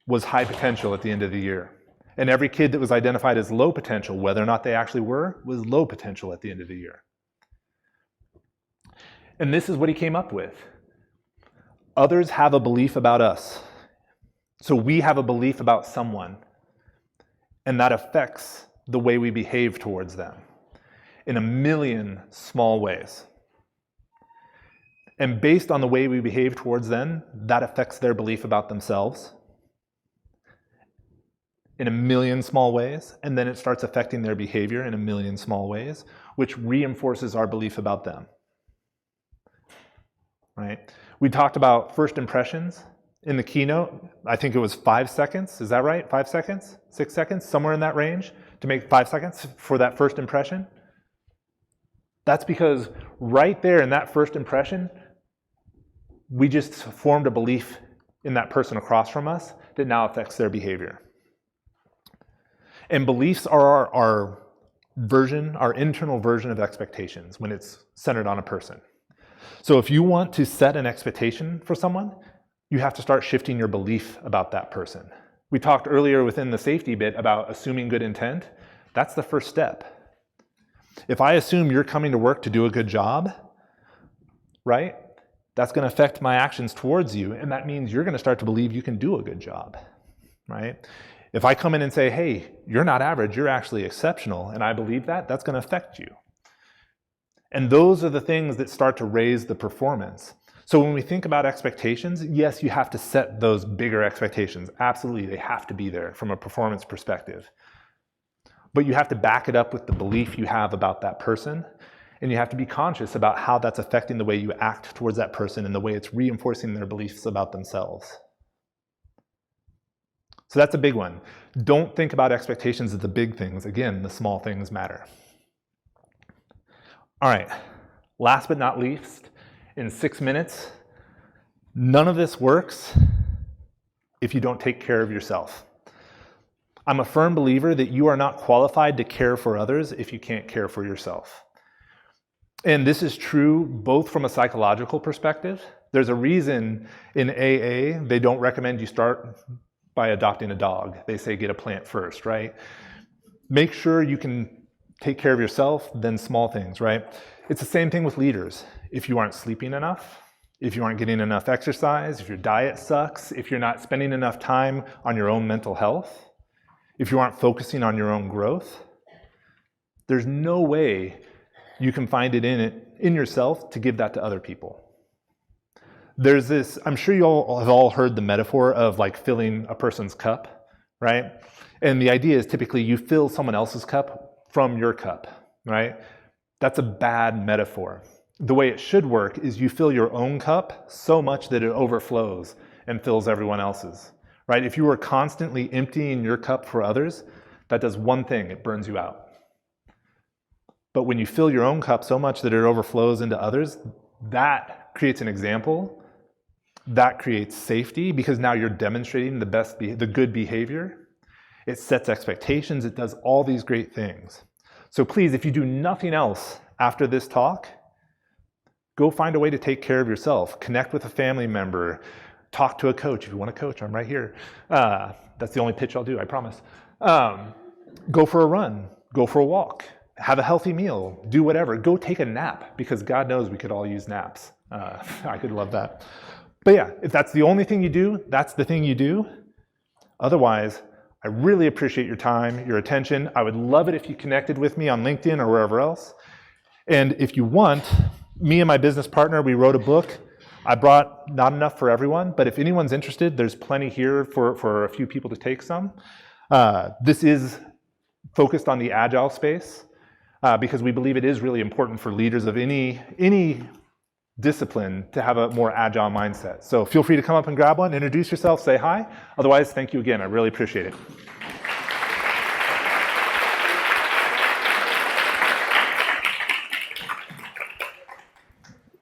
was high potential at the end of the year. And every kid that was identified as low potential, whether or not they actually were, was low potential at the end of the year. And this is what he came up with. Others have a belief about us. So we have a belief about someone. And that affects the way we behave towards them in a million small ways. And based on the way we behave towards them, that affects their belief about themselves in a million small ways, and then it starts affecting their behavior in a million small ways, which reinforces our belief about them, right? We talked about first impressions in the keynote. I think it was 5 seconds, is that right? 5 seconds, 6 seconds, somewhere in that range to make 5 seconds for that first impression. That's because right there in that first impression, we just formed a belief in that person across from us that now affects their behavior. And beliefs are our internal version of expectations when it's centered on a person. So if you want to set an expectation for someone, you have to start shifting your belief about that person. We talked earlier within the safety bit about assuming good intent. That's the first step. If I assume you're coming to work to do a good job, right? That's going to affect my actions towards you, and that means you're going to start to believe you can do a good job, right? If I come in and say, hey, you're not average, you're actually exceptional, and I believe that, that's going to affect you. And those are the things that start to raise the performance. So when we think about expectations, yes, you have to set those bigger expectations. Absolutely, they have to be there from a performance perspective. But you have to back it up with the belief you have about that person, and you have to be conscious about how that's affecting the way you act towards that person and the way it's reinforcing their beliefs about themselves. So that's a big one. Don't think about expectations as the big things. Again, the small things matter. All right, last but not least, in 6 minutes, none of this works if you don't take care of yourself. I'm a firm believer that you are not qualified to care for others if you can't care for yourself. And this is true both from a psychological perspective. There's a reason in AA they don't recommend you start by adopting a dog. They say get a plant first, right? Make sure you can take care of yourself, then small things, right? It's the same thing with leaders. If you aren't sleeping enough, if you aren't getting enough exercise, if your diet sucks, if you're not spending enough time on your own mental health, if you aren't focusing on your own growth, there's no way you can find it in yourself to give that to other people. There's this, I'm sure you all have all heard the metaphor of like filling a person's cup, right? And the idea is typically you fill someone else's cup from your cup, right? That's a bad metaphor. The way it should work is you fill your own cup so much that it overflows and fills everyone else's, right? If you are constantly emptying your cup for others, that does one thing, it burns you out. But when you fill your own cup so much that it overflows into others, that creates an example. That creates safety because now you're demonstrating the good behavior. It sets expectations. It does all these great things. So please, if you do nothing else after this talk, go find a way to take care of yourself. Connect with a family member. Talk to a coach. If you want a coach, I'm right here. That's the only pitch I'll do, I promise. Go for a run. Go for a walk. Have a healthy meal. Do whatever. Go take a nap because God knows we could all use naps. I could love that. But yeah, if that's the only thing you do, that's the thing you do. Otherwise, I really appreciate your time, your attention. I would love it if you connected with me on LinkedIn or wherever else. And if you want, me and my business partner, we wrote a book. I brought not enough for everyone, but if anyone's interested, there's plenty here for a few people to take some. This is focused on the Agile space because we believe it is really important for leaders of any discipline to have a more agile mindset. So feel free to come up and grab one, introduce yourself, say hi. Otherwise, thank you again. I really appreciate it.